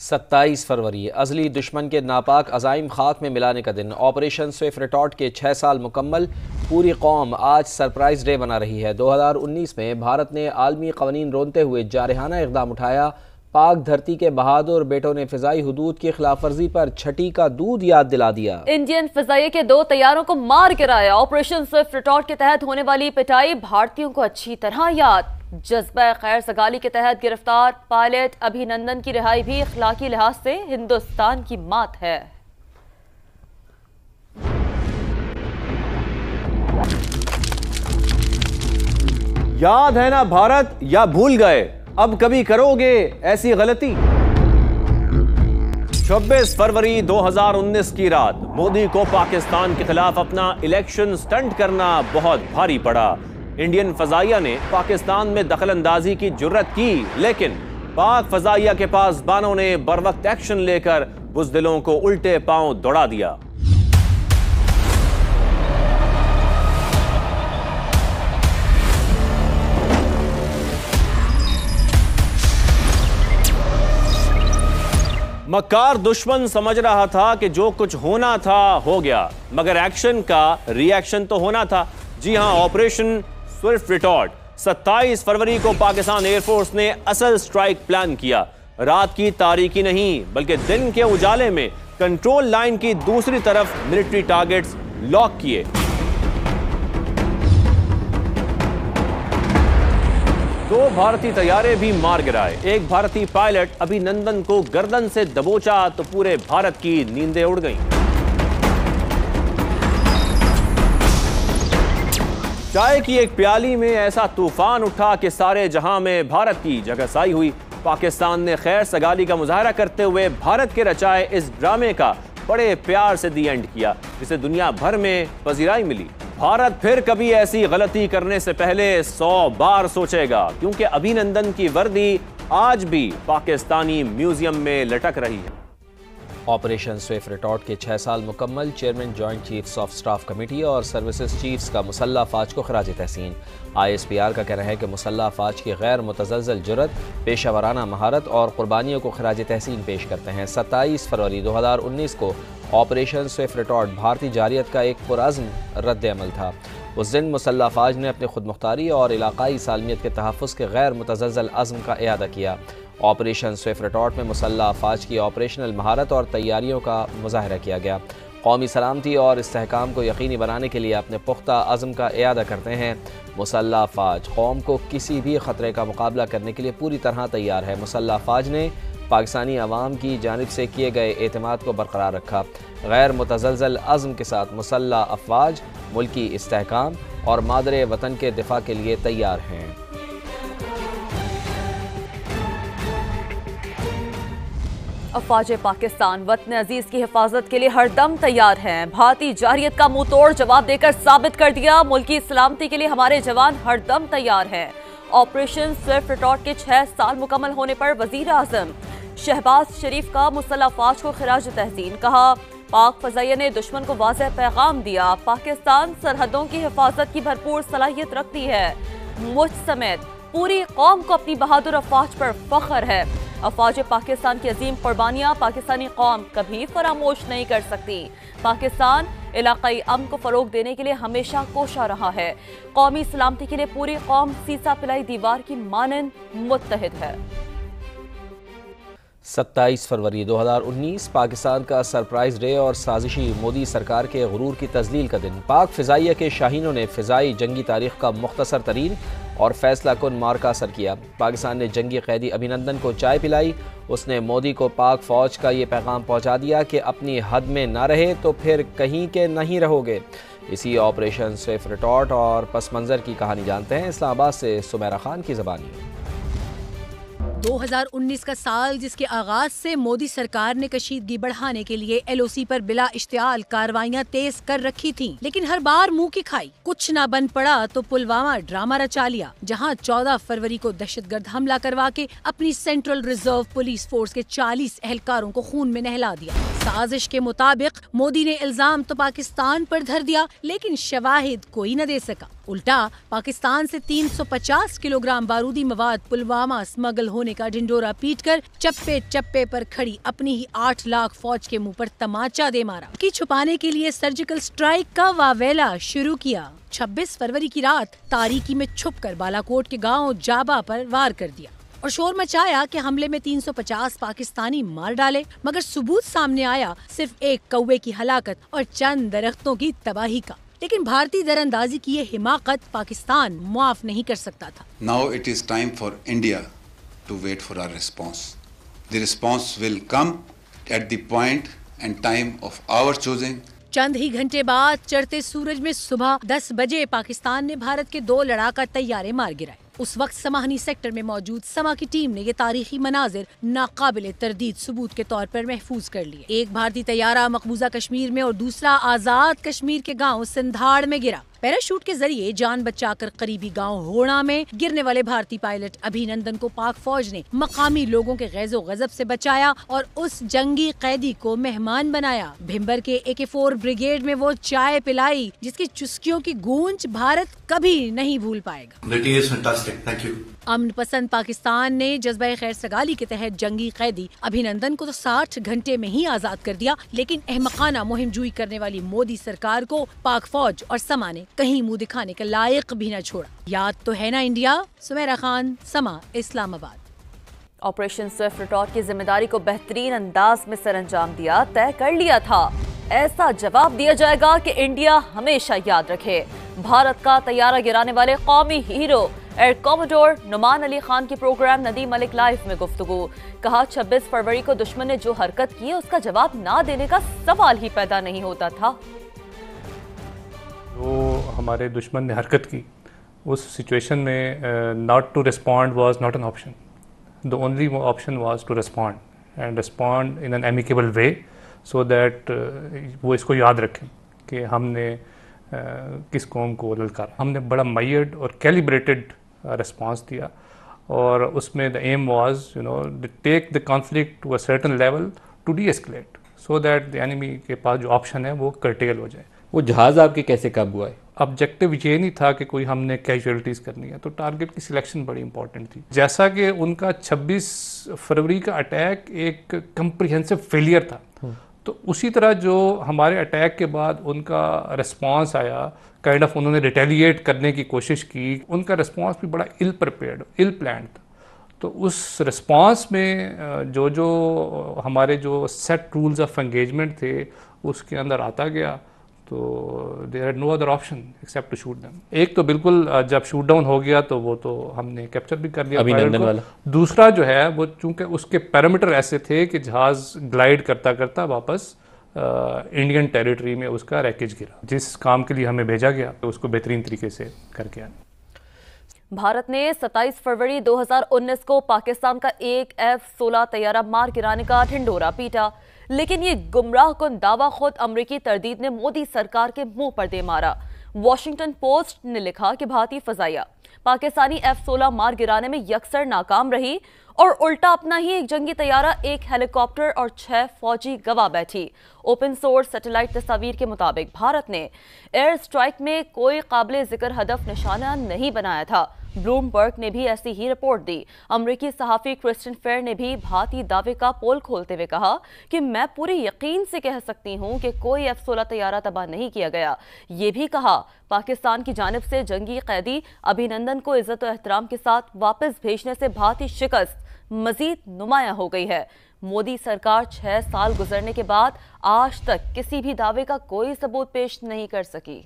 27 फरवरी अज़ली दुश्मन के नापाक अज़ाइम खाक में मिलाने का दिन। ऑपरेशन स्विफ्ट रिटॉर्ट के 6 साल मुकम्मल। पूरी कौम आज सरप्राइज डे बना रही है। 2019 में भारत ने आलमी कवानीन रोनते हुए जारहाना इक़दाम उठाया। पाक धरती के बहादुर बेटों ने फ़िज़ाई हुदूद की खिलाफ वर्जी पर छठी का दूध याद दिला दिया। इंडियन फ़िज़ाइया के 2 तैयारों को मार गिराया। ऑपरेशन स्विफ्ट रिटॉर्ट के तहत होने वाली पिटाई भारतीयों को अच्छी तरह याद। जज्बा खैर सगाली के तहत गिरफ्तार पायलट अभिनंदन की रिहाई भी अखलाकी लिहाज से हिंदुस्तान की मात है। याद है ना भारत, या भूल गए? अब कभी करोगे ऐसी गलती? 26 फरवरी 2019 की रात मोदी को पाकिस्तान के खिलाफ अपना इलेक्शन स्टंट करना बहुत भारी पड़ा। इंडियन फजाइया ने पाकिस्तान में दखलंदाजी की जुर्रत की, लेकिन पाक फजाइया के पासबानों ने बरवक्त एक्शन लेकर बुज़दिलों को उल्टे पांव दौड़ा दिया। मक्कार दुश्मन समझ रहा था कि जो कुछ होना था हो गया, मगर एक्शन का रिएक्शन तो होना था। जी हां, ऑपरेशन स्विफ्ट रिटॉर्ट 27 फरवरी को पाकिस्तान एयरफोर्स ने असल स्ट्राइक प्लान किया। रात की तारीकी नहीं बल्कि दिन के उजाले में कंट्रोल लाइन की दूसरी तरफ मिलिट्री टारगेट्स लॉक किए। दो भारतीय तैयारे भी मार गिराए। एक भारतीय पायलट अभिनंदन को गर्दन से दबोचा तो पूरे भारत की नींदें उड़ गईं। चाय की एक प्याली में ऐसा तूफान उठा कि सारे जहां में भारत की जगहसाई हुई। पाकिस्तान ने खैर सगाली का मुजाहरा करते हुए भारत के रचाए इस ड्रामे का बड़े प्यार से दी एंड किया, जिसे दुनिया भर में पजीराई मिली। भारत फिर कभी ऐसी गलती करने से पहले 100 बार सोचेगा, क्योंकि अभिनंदन की वर्दी आज भी पाकिस्तानी म्यूजियम में लटक रही है। ऑपरेशन स्विफ्ट रिटॉर्ट के 6 साल मुकम्मल। Chairman joint chiefs of staff committee और सर्विसेज चीफ्स का मुसल्लह अफवाज को खराज तहसीन। ISPR का कहना है कि मुसल्लह अफवाज की गैर मुतज़लज़ल जुर्रत, पेशा वराना महारत और कुर्बानियों को खराज तहसीन पेश करते हैं। 27 फरवरी 2019 को ऑपरेशन स्विफ्ट रिटॉर्ट भारतीय जारियत का एक पुरअज़्म रद्द अमल था। उस दिन मुसल्लह अफवाज ने अपनी खुद मुख्तारी और इलाकाई सालमियत के तहफ़्फ़ुज़ के गैर मुतज़लज़ल अज़्म का इआदा किया। ऑपरेशन स्विफ्ट रिटॉर्ट में मुसल्लह अफवाज की ऑपरेशनल महारत और तैयारियों का मुज़ाहरा किया गया। कौमी सलामती और इस्तेहकाम को यकीनी बनाने के लिए अपने पुख्ता अज़्म का इआदा करते हैं। मुसल्लह अफवाज कौम को किसी भी ख़तरे का मुकाबला करने के लिए पूरी तरह तैयार है। मुसल्लह अफवाज ने पाकिस्तानी अवाम की जानिब से किए गए एतमाद को बरकरार रखा। गैर मुतज़लज़ल अज़्म के साथ मुसल्लह अफवाज मुल्की इस्तेहकाम और मादरे वतन के दिफा के लिए तैयार हैं। अफवाज पाकिस्तान वतन अजीज की हिफाजत के लिए हरदम तैयार हैं। भारतीय जारियत का मुंह तोड़ जवाब देकर साबित कर दिया, मुल्की सलामती के लिए हमारे जवान हरदम तैयार हैं। ऑपरेशन स्विफ्ट रिटॉर्ट के 6 साल मुकम्मल होने पर वजीर आजम शहबाज शरीफ का मुसल्लह अफवाज को खिराज तहसीन। कहा, पाक फजाइया ने दुश्मन को वाज़ेह पैगाम दिया, पाकिस्तान सरहदों की हिफाजत की भरपूर सलाहियत रखती है। मुझ समेत पूरी कौम को अपनी बहादुर अफवाज पर फख्र है। अफवाज पाकिस्तान की अजीम कुर्बानियाँ पाकिस्तानी कौम कभी फरामोश नहीं कर सकती। पाकिस्तान इलाकाई अमन को फ़रोग देने के लिए हमेशा कोशा रहा है। कौमी सलामती के लिए पूरी कौम सीसा पिलाई दीवार की मानंद मुत्तहिद है। 27 फरवरी 2019 पाकिस्तान का सरप्राइज डे और साजिशी मोदी सरकार के गुरूर की तजलील का दिन। पाक फ़िज़ाइया के शाहीनों ने फ़िज़ाई जंगी तारीख़ का मुख्तसर तरीन और फैसला कुन मार्का असर किया। पाकिस्तान ने जंगी कैदी अभिनंदन को चाय पिलाई। उसने मोदी को पाक फ़ौज का ये पैगाम पहुँचा दिया कि अपनी हद में ना रहे तो फिर कहीं के नहीं रहोगे। इसी ऑपरेशन स्विफ्ट रिटॉर्ट और पस मंज़र की कहानी जानते हैं इस्लामाबाद से सुमेरा खान की ज़बानी। 2019 का साल, जिसके आगाज से मोदी सरकार ने कशीदगी बढ़ाने के लिए LOC पर बिला इश्तियाल कार्रवाइयां तेज कर रखी थीं, लेकिन हर बार मुंह की खाई। कुछ ना बन पड़ा तो पुलवामा ड्रामा रचा लिया, जहां 14 फरवरी को दहशतगर्द हमला करवा के अपनी सेंट्रल रिजर्व पुलिस फोर्स के 40 एहलकारों को खून में नहला दिया। साजिश के मुताबिक मोदी ने इल्जाम तो पाकिस्तान पर धर दिया, लेकिन शवाहिद कोई न दे सका। उल्टा पाकिस्तान से 350 किलोग्राम बारूदी मवाद पुलवामा स्मगल होने का ढिंडोरा पीटकर चप्पे चप्पे पर खड़ी अपनी ही 8 लाख फौज के मुंह पर तमाचा दे मारा कि छुपाने के लिए सर्जिकल स्ट्राइक का वावेला शुरू किया। 26 फरवरी की रात तारीकी में छुपकर बालाकोट के गांव जाबा पर वार कर दिया और शोर मचाया कि हमले में 350 पाकिस्तानी मार डाले, मगर सबूत सामने आया सिर्फ एक कौवे की हलाकत और चंद दरख्तों की तबाही का। लेकिन भारतीय दरअंदाजी की ये हिमाकत पाकिस्तान माफ नहीं कर सकता था। Now it is time for India to wait for our response. The response will come at the point and time of our choosing. चंद ही घंटे बाद चढ़ते सूरज में सुबह 10 बजे पाकिस्तान ने भारत के 2 लड़ाका तैयारे मार गिराए। उस वक्त समाहनी सेक्टर में मौजूद समा की टीम ने ये तारीखी मनाजिर नाकाबिले तरदीद सबूत के तौर पर महफूज कर लिए। एक भारतीय तैयारा मकबूजा कश्मीर में और दूसरा आजाद कश्मीर के गांव सिंधाड़ में गिरा। पैराशूट के जरिए जान बचाकर करीबी गांव होड़ा में गिरने वाले भारतीय पायलट अभिनंदन को पाक फौज ने मकामी लोगों के गैज़ो गज़ब से बचाया और उस जंगी कैदी को मेहमान बनाया। भिम्बर के AK-4 ब्रिगेड में वो चाय पिलाई जिसकी चुस्कियों की गूंज भारत कभी नहीं भूल पाएगा। अमन पसंद पाकिस्तान ने जज्बा खैर सगाली के तहत जंगी कैदी अभिनंदन को तो 60 घंटे में ही आजाद कर दिया, लेकिन अहमकाना मुहिम जुई करने वाली मोदी सरकार को पाक फौज और समा ने कहीं मुंह दिखाने के लायक भी न छोड़ा। याद तो है ना इंडिया। सुमेरा खान, समा, इस्लामाबाद। ऑपरेशन स्विफ्ट रिटॉर्ट की जिम्मेदारी को बेहतरीन अंदाज में सरअंजाम दिया, तय कर लिया था ऐसा जवाब दिया जाएगा कि इंडिया हमेशा याद रखे। भारत का तैयारा गिराने वाले कौमी hero air commodore Numan Ali Khan की प्रोग्राम नदीम मलिक लाइफ में गुफ्तगू। कहा 26 फरवरी को दुश्मन ने जो हरकत की उसका जवाब ना देने का सवाल ही पैदा नहीं होता था। जो हमारे दुश्मन ने हरकत की उस सिचुएशन में not to respond was not an option. The only option was to respond and respond in an amicable way so that वो इसको याद रखें कि हमने किस कौम को ललकारा। हमने बड़ा मय्यड और कैलिब्रेटेड रिस्पॉन्स दिया और उसमें the aim was take the conflict to a certain level to de-escalate so that the enemy के पास जो ऑप्शन है वो कर्टेल हो जाए। वो जहाज़ आपके कैसे काबू आए? ऑब्जेक्टिव ये नहीं था कि कोई हमने कैजुअलिटीज़ करनी है, तो टारगेट की सिलेक्शन बड़ी इंपॉर्टेंट थी। जैसा कि उनका 26 फरवरी का अटैक एक कंप्रिहेंसिव फेलियर था, तो उसी तरह जो हमारे अटैक के बाद उनका रिस्पांस आया, काइंड ऑफ उन्होंने रिटेलिएट करने की कोशिश की, उनका रिस्पांस भी बड़ा इल प्रिपेयर्ड, इल प्लान्ड था। तो उस रिस्पांस में जो हमारे जो सेट रूल्स ऑफ एंगेजमेंट थे उसके अंदर आता गया, तो there had no other option except to shoot them. एक तो बिल्कुल जब शूट डाउन हो गया तो वो तो हमने कैप्चर भी कर लिया अभिनंदन वाला। दूसरा जो है वो चूंकि उसके पैरामीटर ऐसे थे कि जहाज ग्लाइड करता करता वापस इंडियन टेरिटरी में उसका रैकेज गिरा। जिस काम के लिए हमें भेजा गया तो उसको बेहतरीन तरीके से करके आए। भारत ने 27 फरवरी 2019 को पाकिस्तान का एक F-16 तैयारा मार गिराने का ढिंडोरा पीटा, लेकिन ये गुमराहकुन दावा खुद अमरीकी तरदीद ने मोदी सरकार के मुंह पर दे मारा। वॉशिंगटन पोस्ट ने लिखा कि भारतीय फजाइया पाकिस्तानी F-16 मार गिराने में यकसर नाकाम रही और उल्टा अपना ही एक जंगी तैयारा, एक हेलीकॉप्टर और 6 फौजी गवा बैठी। ओपन सोर्स सैटेलाइट तस्वीर के मुताबिक भारत ने एयर स्ट्राइक में कोई काबिल जिक्र हदफ निशाना नहीं बनाया था। ब्लूमबर्ग ने भी ऐसी ही रिपोर्ट दी। अमरीकी सहाफ़ी क्रिस्टियन फेयर ने भी भारतीय दावे का पोल खोलते हुए कहा कि मैं पूरे यकीन से कह सकती हूं कि कोई F-16 तैयारा तबाह नहीं किया गया। ये भी कहा पाकिस्तान की जानिब से जंगी कैदी अभिनंदन को इज्जत और एहतराम के साथ वापस भेजने से भारतीय शिकस्त मजीद नुमाया हो गई है। मोदी सरकार 6 साल गुजरने के बाद आज तक किसी भी दावे का कोई सबूत पेश नहीं कर सकी।